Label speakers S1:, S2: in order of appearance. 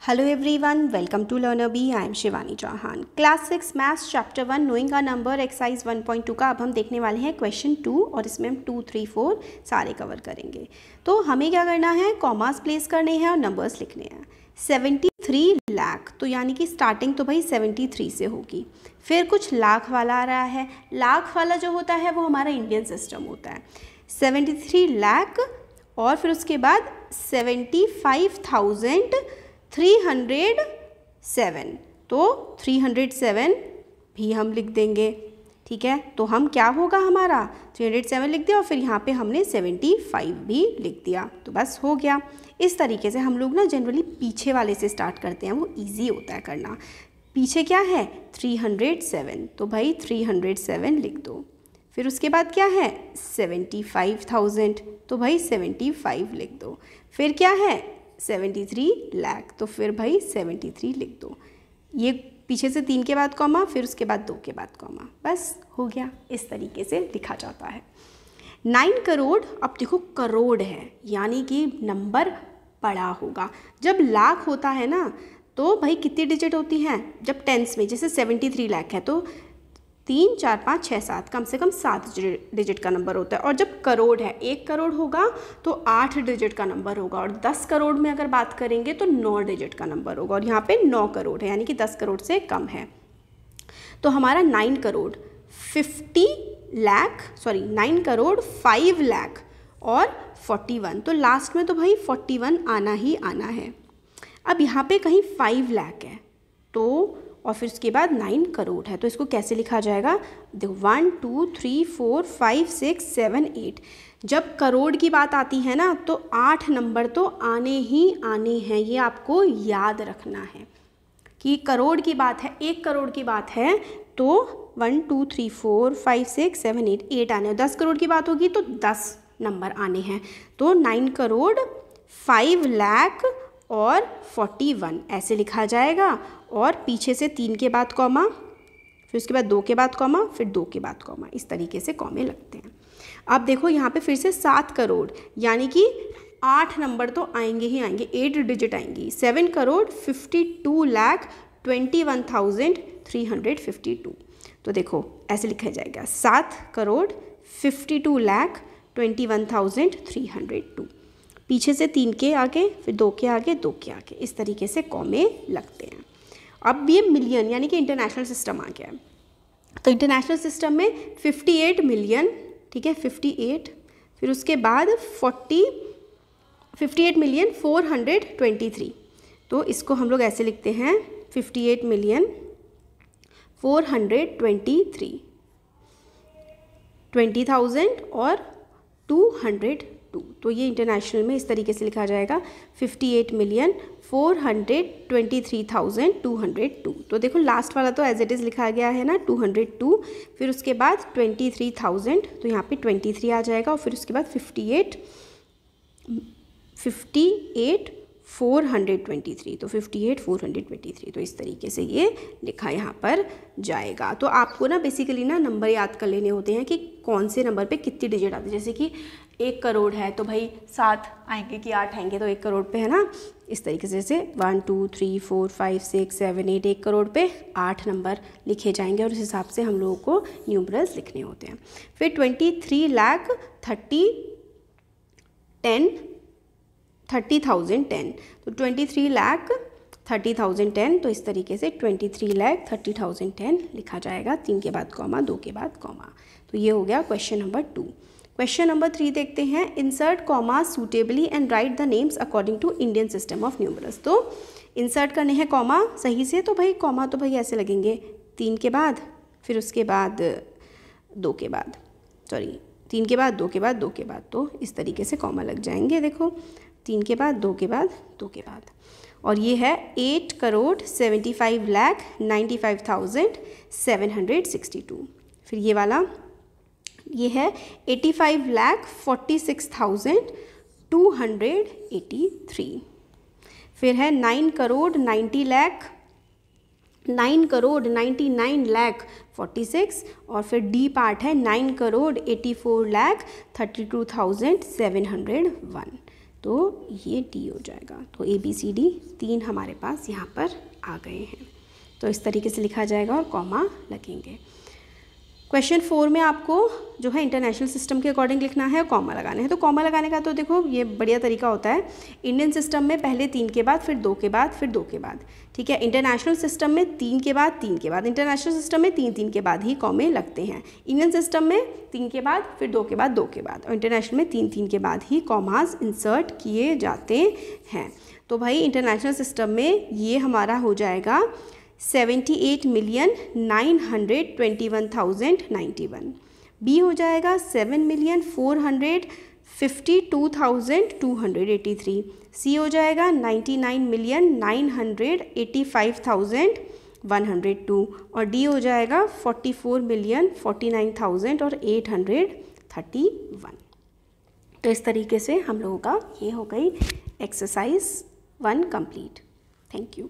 S1: Hello everyone, welcome to Learner Bee. I am Shivani Chauhan. Class 6 maths chapter 1 knowing का number exercise 1.2 का अब हम देखने वाले हैं क्वेश्चन 2 और इसमें हम 2, 3, 4 सारे कवर करेंगे. तो हमें क्या करना है, कॉमास प्लेस करने हैं और नंबर्स लिखने हैं. 73 लाख, तो यानी कि स्टार्टिंग तो भाई 73 से होगी. फिर कुछ लाख वाला आ रहा है. लाख वाला जो होता है वो हमारा इंडियन सिस्टम होता है. 73 लाख और फिर उसके बाद 75,307, तो 307 भी हम लिख देंगे. ठीक है, तो हम क्या होगा हमारा 307 लिख दिया और फिर यहाँ पे हमने 75 भी लिख दिया, तो बस हो गया. इस तरीके से हम लोग ना जनरली पीछे वाले से स्टार्ट करते हैं, वो इजी होता है करना. पीछे क्या है 307, तो भाई 307 लिख दो. फिर उसके बाद क्या है 75,000, तो भाई 75 लिख दो. फिर क्या है 73 लाख, तो फिर भाई 73 लिख दो. ये पीछे से 3 के बाद कॉमा, फिर उसके बाद 2 के बाद कॉमा, बस हो गया. इस तरीके से लिखा जाता है. 9 करोड़, अब देखो करोड़ है यानी कि नंबर बड़ा होगा. जब लाख होता है ना तो भाई कितनी डिजिट होती हैं, जब टेंस में जैसे 73 लाख है तो 3, 4, 5, 6, 7 कम से कम 7 डिजिट का नंबर होता है. और जब करोड़ है 1 करोड़ होगा तो 8 डिजिट का नंबर होगा. और 10 करोड़ में अगर बात करेंगे तो 9 डिजिट का नंबर होगा. और यहाँ पे 9 करोड़ है यानी कि 10 करोड़ से कम है. तो हमारा 9 करोड़ 9 करोड़ 5 लाख और 41, तो लास्ट में तो भाई 41 आना ही आना है. अब यहाँ पे कहीं 5 लाख है तो और फिर उसके बाद 9 करोड़ है, तो इसको कैसे लिखा जाएगा. देखो 1, 2, 3, 4, 5, 6, 7, 8. जब करोड़ की बात आती है ना तो 8 नंबर तो आने ही आने हैं. ये आपको याद रखना है कि करोड़ की बात है, 1 करोड़ की बात है तो 1, 2, 3, 4, 5, 6, 7, 8 आने. 10 करोड़ की बात होगी तो 10 नंबर आने हैं. तो 9 करोड़ 5 लाख और 41 ऐसे लिखा जाएगा. और पीछे से 3 के बाद कॉमा, फिर उसके बाद 2 के बाद कॉमा, फिर 2 के बाद कॉमा, इस तरीके से कॉमे लगते हैं. अब देखो यहाँ पे फिर से 7 करोड़ यानी कि 8 नंबर तो आएंगे ही आएंगे, 8 डिजिट आएंगी. 7 करोड़ 52 लाख 21,352, तो देखो ऐसे लिखा जाएगा 7 करोड़ 52 लाख 21,302. पीछे से 3 के आगे, फिर 2 के आगे, 2 के आगे, इस तरीके से कॉमे लगते हैं. अब ये मिलियन यानी कि इंटरनेशनल सिस्टम आ गया है. तो इंटरनेशनल सिस्टम में 58 मिलियन, ठीक है 58, फिर उसके बाद 58 मिलियन 423, तो इसको हम लोग ऐसे लिखते हैं 58 मिलियन 423, 20,000 और 202. तो ये इंटरनेशनल में इस तरीके से लिखा जाएगा 58 मिलियन 423,202. तो देखो लास्ट वाला तो एज इट इज़ लिखा गया है ना 202, फिर उसके बाद 23,000, तो यहाँ पे 23 आ जाएगा. और फिर उसके बाद 58 423, तो 58 423, तो इस तरीके से ये लिखा यहाँ पर जाएगा. तो आपको ना बेसिकली ना नंबर याद कर लेने होते हैं कि कौन से नंबर पे कितनी डिजिट आती है. जैसे कि 1 करोड़ है तो भाई 7 आएंगे कि 8 आएंगे, तो 1 करोड़ पे है ना, इस तरीके से जैसे 1, 2, 3, 4, 5, 6, 7, 8, 1 करोड़ पे 8 नंबर लिखे जाएंगे और उस हिसाब से हम लोगों को न्यूमरल्स लिखने होते हैं. फिर 23 लाख 30,010, तो 23 लाख 30,010, तो इस तरीके से 23 लाख 30,010 लिखा जाएगा. 3 के बाद कॉमा, 2 के बाद कॉमा. तो ये हो गया क्वेश्चन नंबर 2. क्वेश्चन नंबर 3 देखते हैं. Insert comma suitably and write the names according to Indian system of numerals. तो इंसर्ट करने हैं कॉमा सही से, तो भाई कॉमा तो भाई ऐसे लगेंगे 3 के बाद, फिर उसके बाद 2 के बाद, 3 के बाद 2 के बाद 2 के बाद, तो इस तरीके से कॉमा लग जाएंगे. देखो 3 के बाद 2 के बाद 2 के बाद. और ये है 8 करोड़ 75 लाख 95,762. फिर ये वाला ये है 85 लाख 46,283. फिर है 9 करोड़ 99 लाख 46, और फिर डी पार्ट है 9 करोड़ 84 लाख 32,701. तो ये डी हो जाएगा। तो ABCD 3 हमारे पास यहाँ पर आ गए हैं। तो इस तरीके से लिखा जाएगा और कॉमा लगेंगे। क्वेश्चन 4 में आपको जो है इंटरनेशनल सिस्टम के अकॉर्डिंग लिखना है, कॉमा लगाने हैं। तो कॉमा लगाने का तो देखो ये बढ़िया तरीका होता है। इंडियन सिस्टम में पहले 3 के बाद, फिर 2 के बाद, फिर 2 के बाद, ठीक है। इंटरनेशनल सिस्टम में 3 के बाद, 3 के बाद, इंटरनेशनल सिस्टम में 3 के बाद ही कॉमे लगते हैं। इंडियन सिस्टम में 3 के बाद, फिर 2 के बाद, 2 के बाद, और इंटरनेशनल में 3 के बाद ही कॉमास इंसर्ट किए जाते हैं। तो भाई इंटरनेशनल सिस्टम में ये हमारा हो जाएगा 78,921,091। बी हो जाएगा 7,452,283। सी हो जाएगा 99,985,102 और डी हो जाएगा 44,49,831। तो इस तरीके से हम लोगों का ये हो गई एक्सरसाइज 1 कंप्लीट। Thank you.